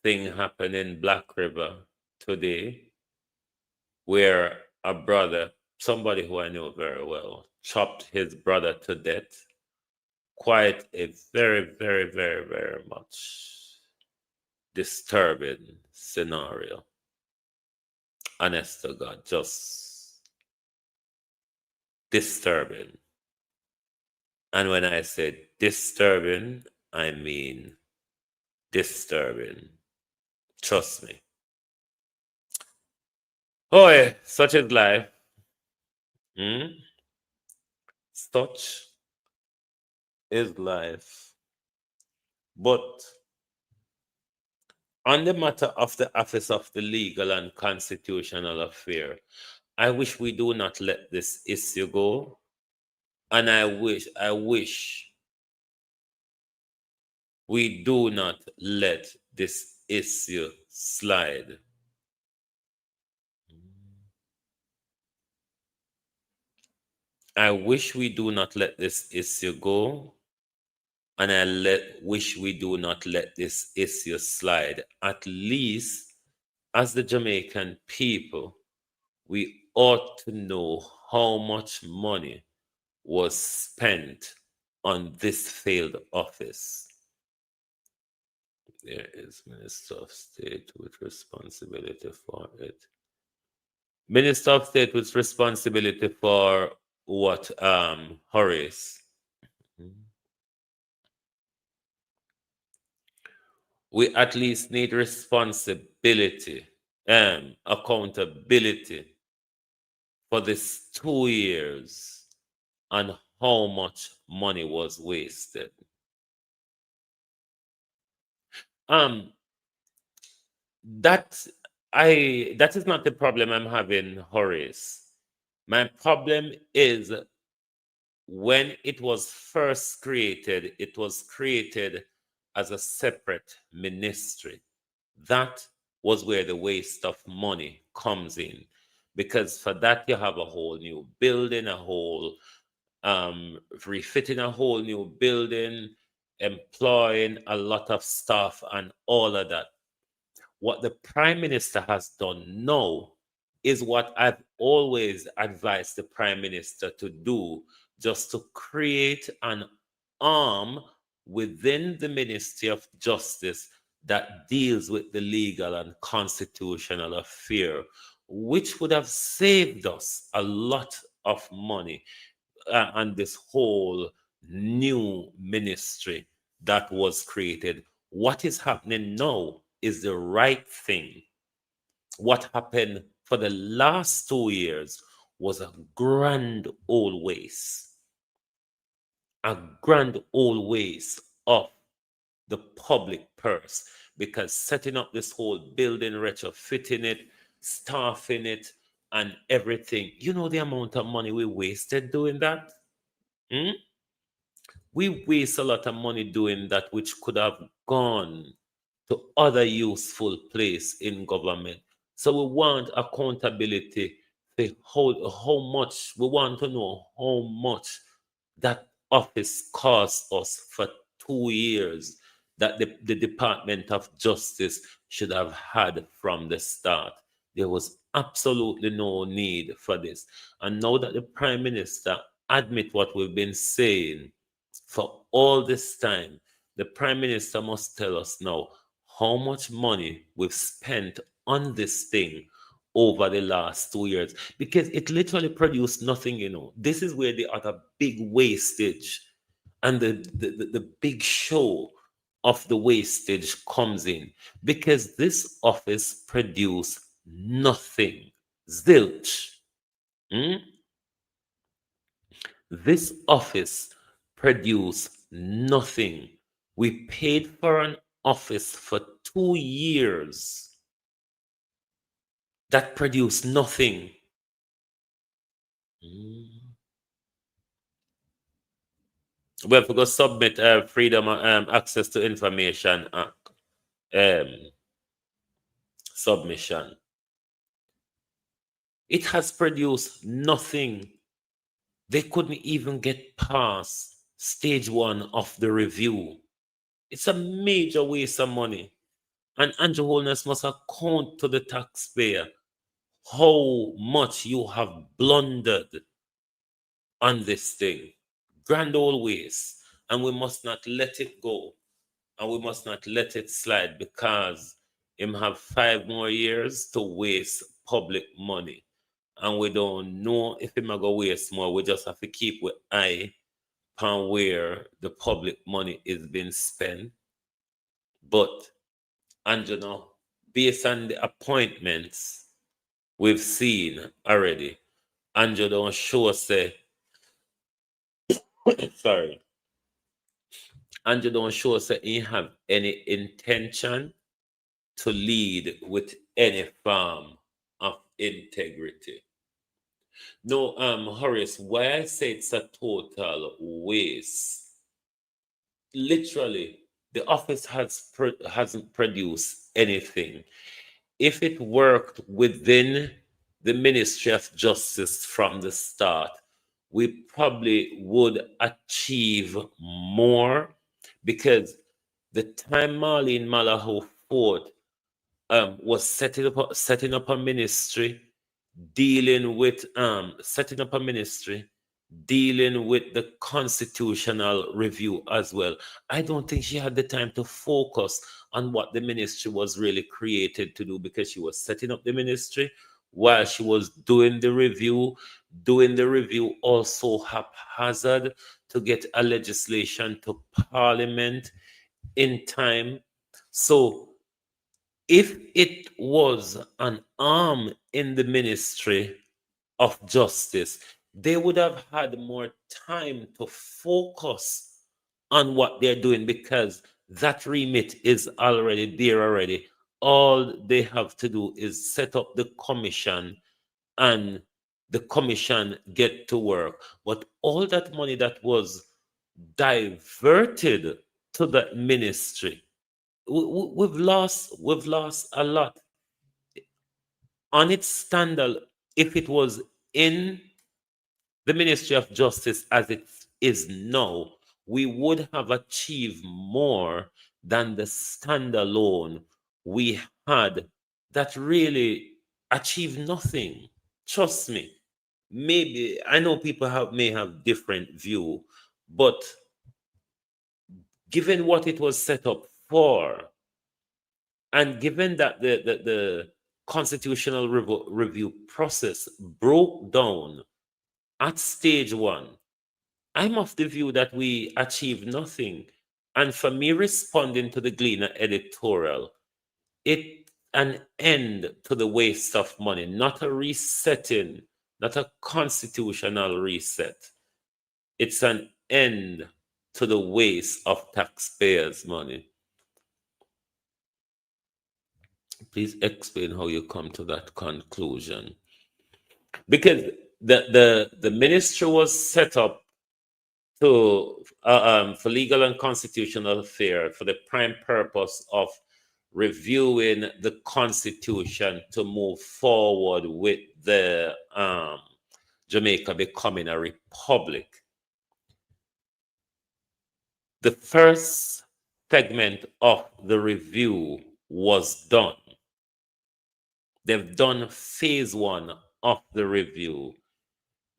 thing happened in Black River today, where a brother, somebody who I know very well, chopped his brother to death. Quite a very, very, very, very much disturbing scenario. Honest to God, just disturbing. And when I say disturbing, I mean disturbing. Trust me. Oh, yeah, such is life. Such is life. But on the matter of the office of the legal and constitutional affair, I wish we do not let this issue go. And I wish we do not let this issue slide. I wish we do not let this issue go. And wish we do not let this issue slide. At least, as the Jamaican people, we ought to know how much money was spent on this failed office. There is Minister of State with responsibility for it. Minister of State with responsibility for what, Horace? We at least need responsibility, accountability for this 2 years and how much money was wasted. That is not the problem I'm having, Horace. My problem is when it was first created, it was created as a separate ministry. That was where the waste of money comes in. Because for that, you have a whole new building, a whole refitting a whole new building, employing a lot of staff, and all of that. What the Prime Minister has done now is what I've always advised the Prime Minister to do, just to create an arm within the Ministry of Justice that deals with the legal and constitutional affair, which would have saved us a lot of money on this whole new ministry that was created. What is happening now is the right thing. What happened for the last 2 years was a grand old waste. A grand old waste of the public purse, because setting up this whole building, retrofitting it, staffing it, and everything, you know the amount of money we wasted doing that? We waste a lot of money doing that, which could have gone to other useful place in government. So we want accountability for how much, we want to know how much that office cost us for 2 years, that the Department of Justice should have had from the start. There was absolutely no need for this. And now that the Prime Minister admit what we've been saying for all this time, the Prime Minister must tell us now how much money we've spent on this thing over the last 2 years, because it literally produced nothing, you know. This is where the other big wastage and the big show of the wastage comes in, because this office produced nothing. Zilch. This office produced nothing. We paid for an office for 2 years that produced nothing. We have to go submit Freedom Access to Information Act submission. It has produced nothing. They couldn't even get past stage 1 of the review. It's a major waste of money. And Andrew Holness must account to the taxpayer how much you have blundered on this thing. Grand old waste. And we must not let it go. And we must not let it slide, because him have 5 more years to waste public money. and we don't know if him a go waste more. We just have to keep with eye on where the public money is being spent. But, and you know, based on the appointments we've seen already, and you don't show say, sorry, and you don't show say he have any intention to lead with any form of integrity. No, Horace, why I say it's a total waste. Literally, the office hasn't produced anything. If it worked within the Ministry of Justice from the start, we probably would achieve more, because the time Marlene Malahou Ford was setting up a ministry, dealing with setting up a ministry, dealing with the constitutional review as well. I don't think she had the time to focus on what the ministry was really created to do, because she was setting up the ministry while she was doing the review also haphazard to get a legislation to Parliament in time. So if it was an arm in the Ministry of Justice, they would have had more time to focus on what they're doing, because that remit is already there already. All they have to do is set up the commission, and the commission get to work. But all that money that was diverted to that ministry, we've lost a lot on its standard. If it was in the Ministry of Justice as it is now, we would have achieved more than the standalone we had that really achieved nothing. Trust me. Maybe I know people may have different view, but given what it was set up for, and given that the constitutional review process broke down at stage one, I'm of the view that we achieved nothing. And for me, responding to the Gleaner editorial, it's an end to the waste of money, not a resetting, not a constitutional reset. It's an end to the waste of taxpayers' money. Please explain how you come to that conclusion. Because the ministry was set up to for legal and constitutional affairs for the prime purpose of reviewing the constitution to move forward with the Jamaica becoming a republic. The first segment of the review was done. They've done phase one of the review.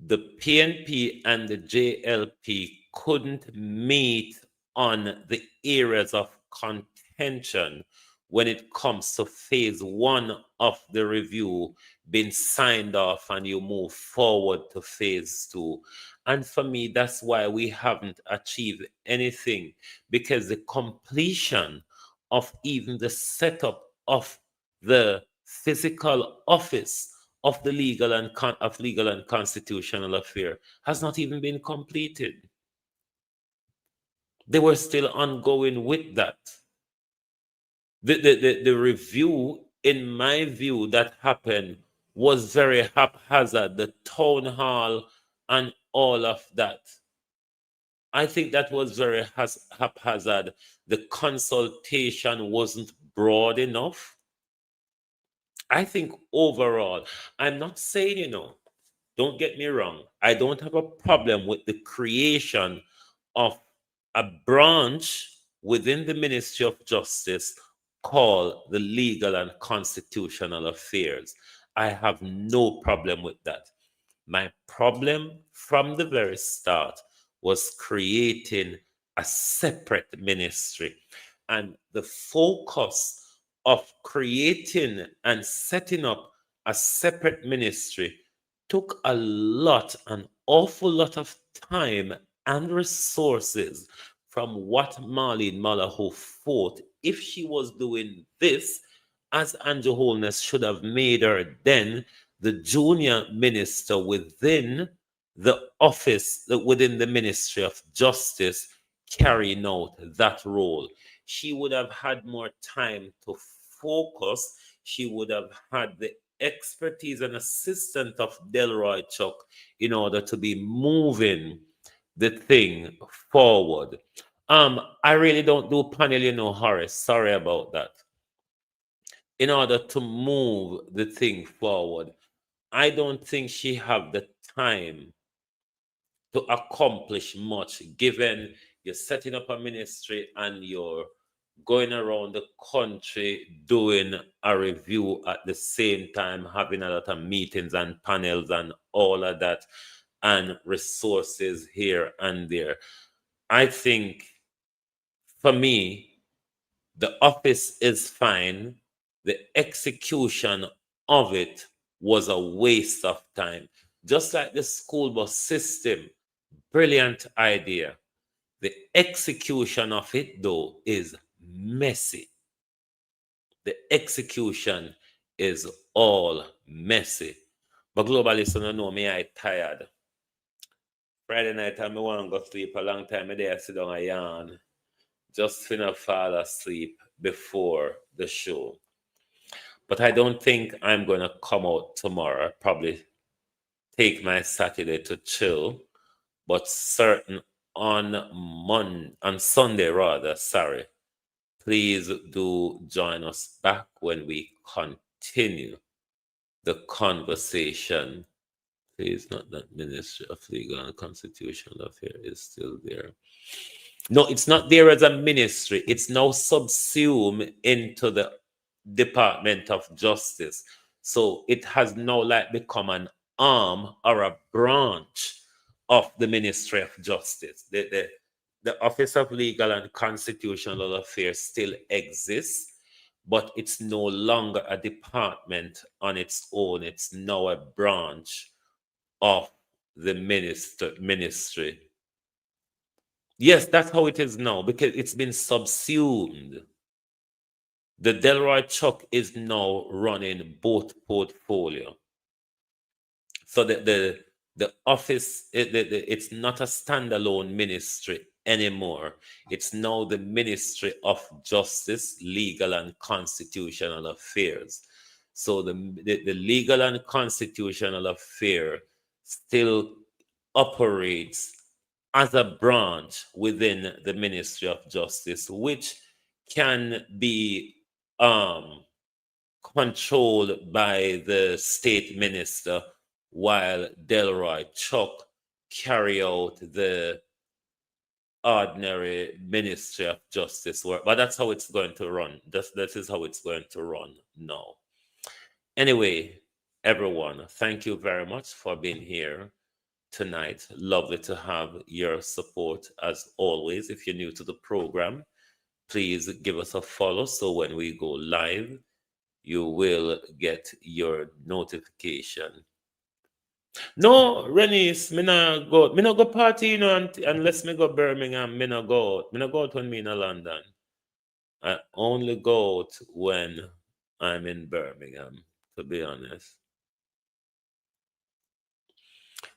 The PNP and the JLP couldn't meet on the areas of contention when it comes to phase one of the review being signed off, and you move forward to phase two. And for me, that's why we haven't achieved anything, because the completion of even the setup of the physical office of the legal and constitutional affair has not even been completed. They were still ongoing with that. The review, in my view, that happened was very haphazard. The town hall and all of that, I think that was very haphazard. The consultation wasn't broad enough. I think overall, I'm not saying, don't get me wrong, I don't have a problem with the creation of a branch within the Ministry of Justice called the Legal and Constitutional Affairs. I have no problem with that. My problem from the very start was creating a separate ministry. And the focus of creating and setting up a separate ministry took an awful lot of time and resources from what Marlene Malahou fought. If she was doing this, as Andrew Holness should have made her then the junior minister within the office, within the Ministry of Justice, carrying out that role. She would have had more time to focus. She would have had the expertise and assistance of Delroy Chuck in order to be moving the thing forward. I really don't do panel, Horace. Sorry about that. In order to move the thing forward, I don't think she have the time to accomplish much, given you're setting up a ministry and you're going around the country doing a review at the same time, having a lot of meetings and panels and all of that, and resources here and there. I think for me, the office is fine. The execution of it was a waste of time. Just like the school bus system, brilliant idea. The execution of it, though, is messy. The execution is all messy. But globalists don't know me, I tired. Friday night, I want to go sleep a long time. I sit down and yawn. Just finna fall asleep before the show. But I don't think I'm going to come out tomorrow. I'll probably take my Saturday to chill. But certain on Sunday rather, sorry, please do join us back when we continue the conversation. Please, not that Ministry of Legal and Constitutional Affairs is still there. No, it's not there as a ministry. It's now subsumed into the Department of Justice. So it has now like become an arm or a branch of the Ministry of Justice. The Office of Legal and Constitutional Affairs still exists, but it's no longer a department on its own. It's now a branch of the ministry. Yes, that's how it is now, because it's been subsumed. The Delroy Chuck is now running both portfolio. So the office, it's not a standalone ministry anymore. It's now the Ministry of Justice, Legal and Constitutional Affairs. So the Legal and Constitutional Affair still operates as a branch within the Ministry of Justice, which can be controlled by the state minister, while Delroy Chuck carry out the ordinary Ministry of Justice work. But that's how it's going to run. That is how it's going to run now. Anyway, everyone, thank you very much for being here tonight. Lovely to have your support as always. If you're new to the program, please give us a follow so when we go live, you will get your notification. No, Renis, me not go party, unless me go Birmingham, me not go out when me in London. I only go out when I'm in Birmingham, to be honest.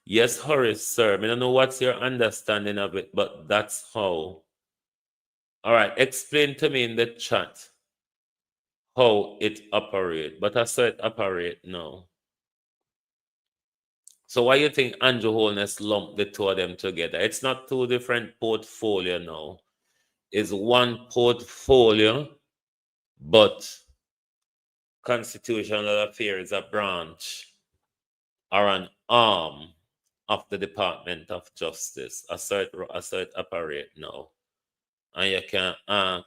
Yes, Horace, sir. I don't know what's your understanding of it, but that's how. All right, explain to me in the chat how it operates. But I saw it operate now. So why you think Andrew Holness lumped the two of them together? It's not two different portfolio now. It's one portfolio, but Constitutional Affairs is a branch or an arm of the Department of Justice. I saw it operate now. And you can ask,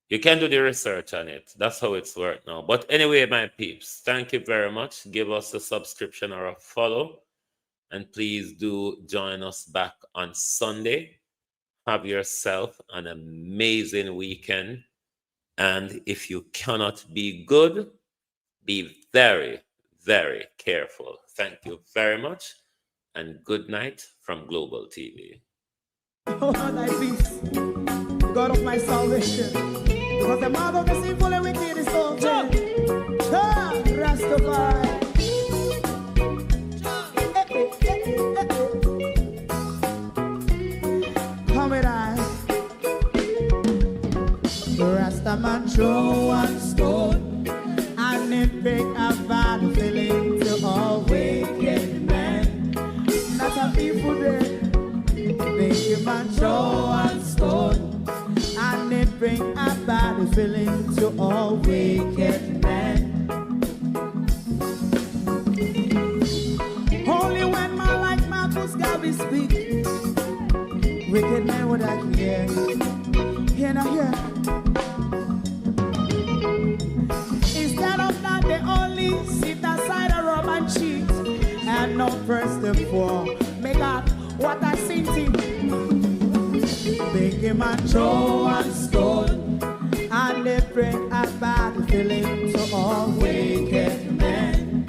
you can do the research on it. That's how it's worked now. But anyway, my peeps, thank you very much. Give us a subscription or a follow. And please do join us back on Sunday. Have yourself an amazing weekend. And if you cannot be good, be very, very careful. Thank you very much, and good night from Global TV. Oh, thy peace, God of my salvation, because the mouth of the sinful and wicked is open. Rastafari. Come with I. Rastaman throw one stone, and it break a bad feeling to all wicked men. That's a people there. Make a man throw one stone, and it bring a bad feeling to all wicked men. Only when man like Marcus Garvey speak, wicked men would I hear. Hear now hear. Instead of that, they only sit aside a rub and cheat, and not press the poor. Make up what I seen to. Make him a throw one stone, and they bring a bad feeling to all wicked men.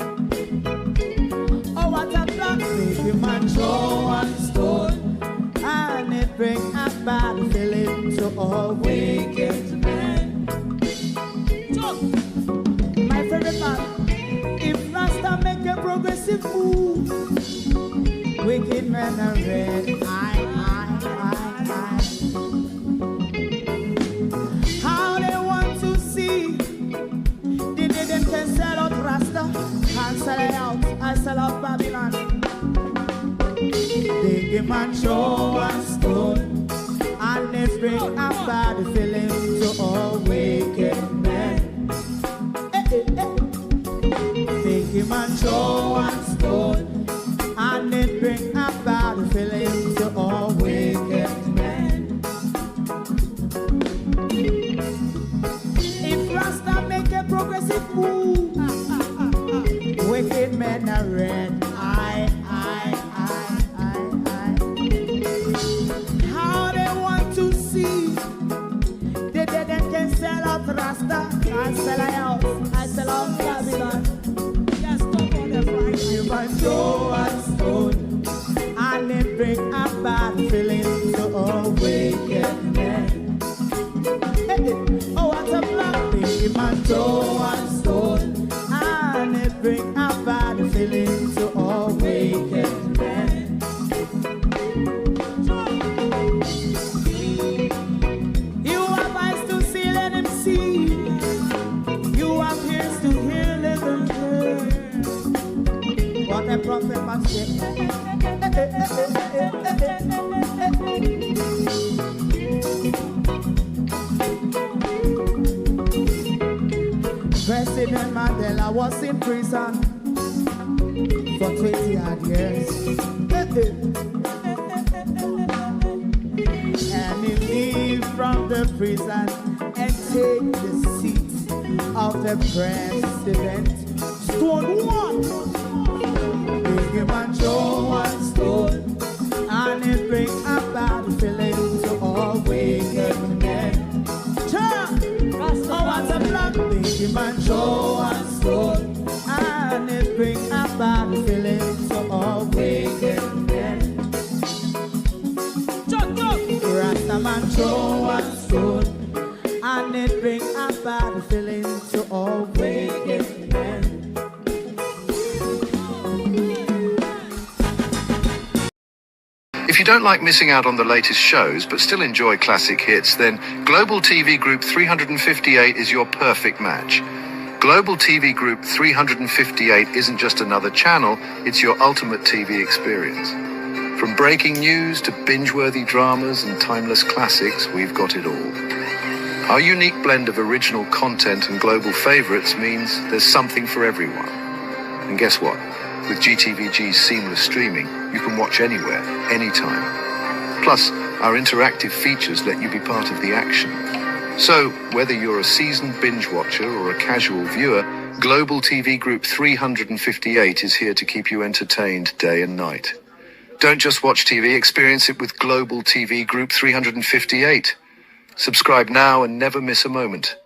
Oh, what a plan! Make him a throw one stone, and they bring a bad feeling to all wicked men. My favorite man, if Rasta make a progressive move, wicked men are red. How they want to see the day them can sell out Rasta and sell it out. I sell out Babylon. They give man show and stone, and they bring a bad feeling to all wicked men. They give man show and stone, and it bring a bad feeling to all wicked men. If Rasta make a progressive move, wicked men are red. How they want to see the dead can sell out Rasta and sell out. I sell out Babylon. Yes, stop on the right. You might throw and stone, and it bring a bad feeling to all wicked men. Oh, what a black thing. You might throw and stone, and it bring a bad feeling to all wicked men. You have eyes to see, let him see. You have ears to hear, let them hear. What a prophet must say. President Mandela was in prison for 20 odd years. And he leave from the prison and take the seat of the president. Stone one. Big him and throw one stone, and it bring a bad feeling to all wicked men. Oh, what a black. Big him and throw one stone, and it bring a bad feeling to all wicked men. Rastaman throw one stone, and it bring a bad feeling to all wicked men. If you don't like missing out on the latest shows but still enjoy classic hits, then Global TV Group 358 is your perfect match. Global TV Group 358 isn't just another channel, it's your ultimate TV experience. From breaking news to binge-worthy dramas and timeless classics, we've got it all. Our unique blend of original content and global favorites means there's something for everyone. And guess what? With GTVG's seamless streaming, you can watch anywhere, anytime. Plus, our interactive features let you be part of the action. So, whether you're a seasoned binge watcher or a casual viewer, Global TV Group 358 is here to keep you entertained day and night. Don't just watch TV, experience it with Global TV Group 358. Subscribe now and never miss a moment.